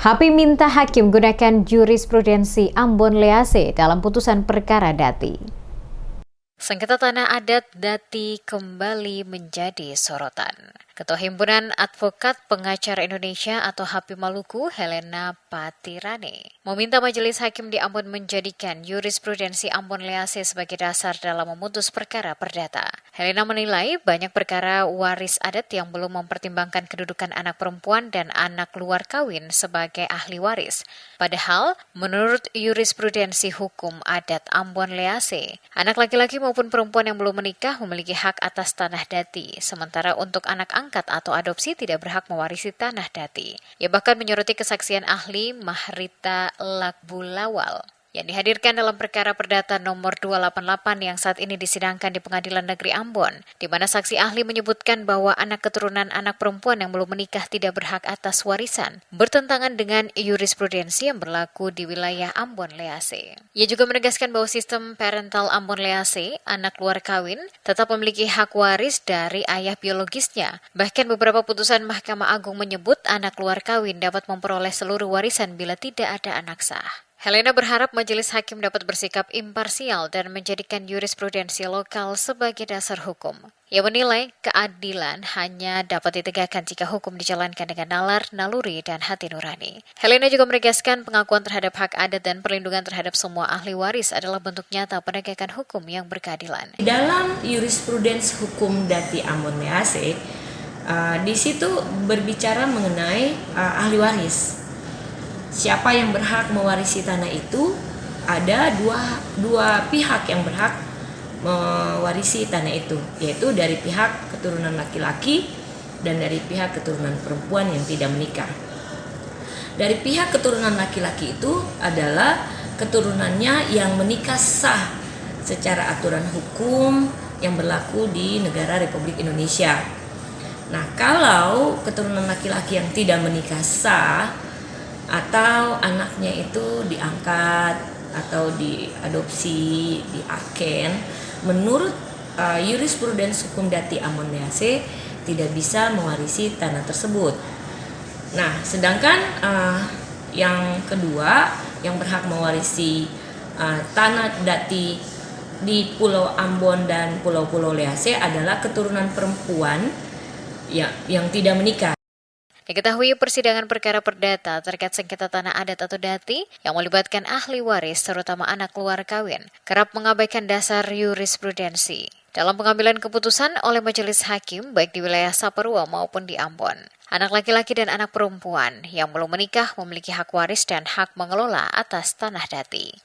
Hapi minta hakim gunakan jurisprudensi Ambon Lease dalam putusan perkara Dati. Sengketa tanah adat Dati kembali menjadi sorotan. Ketua Himpunan Advokat Pengacara Indonesia atau HAPI Maluku, Helena Patirane, meminta Majelis Hakim di Ambon menjadikan jurisprudensi Ambon Lease sebagai dasar dalam memutus perkara perdata. Helena menilai banyak perkara waris adat yang belum mempertimbangkan kedudukan anak perempuan dan anak luar kawin sebagai ahli waris. Padahal, menurut jurisprudensi hukum adat Ambon Lease, anak laki-laki maupun perempuan yang belum menikah memiliki hak atas tanah Dati, sementara untuk anak angkat atau adopsi tidak berhak mewarisi tanah Dati. Ia bahkan menyoroti kesaksian ahli Mahrita Lakbulawal yang dihadirkan dalam perkara perdata nomor 288 yang saat ini disidangkan di Pengadilan Negeri Ambon, di mana saksi ahli menyebutkan bahwa anak keturunan anak perempuan yang belum menikah tidak berhak atas warisan, bertentangan dengan jurisprudensi yang berlaku di wilayah Ambon Lease. Ia juga menegaskan bahwa sistem parental Ambon Lease, anak luar kawin, tetap memiliki hak waris dari ayah biologisnya. Bahkan beberapa putusan Mahkamah Agung menyebut anak luar kawin dapat memperoleh seluruh warisan bila tidak ada anak sah. Helena berharap majelis hakim dapat bersikap imparsial dan menjadikan jurisprudensi lokal sebagai dasar hukum. Ia menilai keadilan hanya dapat ditegakkan jika hukum dijalankan dengan nalar, naluri, dan hati nurani. Helena juga menegaskan pengakuan terhadap hak adat dan perlindungan terhadap semua ahli waris adalah bentuk nyata penegakan hukum yang berkeadilan. Dalam jurisprudens hukum Dati Ambon Lease, di situ berbicara mengenai ahli waris. Siapa yang berhak mewarisi tanah itu? Ada dua pihak yang berhak mewarisi tanah itu, yaitu dari pihak keturunan laki-laki dan dari pihak keturunan perempuan yang tidak menikah. Dari pihak keturunan laki-laki itu adalah keturunannya yang menikah sah secara aturan hukum yang berlaku di negara Republik Indonesia. Nah, kalau keturunan laki-laki yang tidak menikah sah atau anaknya itu diangkat atau diadopsi, diaken, menurut jurisprudens hukum Dati Ambon Lease tidak bisa mewarisi tanah tersebut. Nah, sedangkan yang kedua yang berhak mewarisi tanah Dati di Pulau Ambon dan Pulau-Pulau Lease adalah keturunan perempuan yang tidak menikah. Diketahui persidangan perkara perdata terkait sengketa tanah adat atau Dati yang melibatkan ahli waris terutama anak luar kawin kerap mengabaikan dasar jurisprudensi dalam pengambilan keputusan oleh majelis hakim baik di wilayah Saparua maupun di Ambon. Anak laki-laki dan anak perempuan yang belum menikah memiliki hak waris dan hak mengelola atas tanah Dati.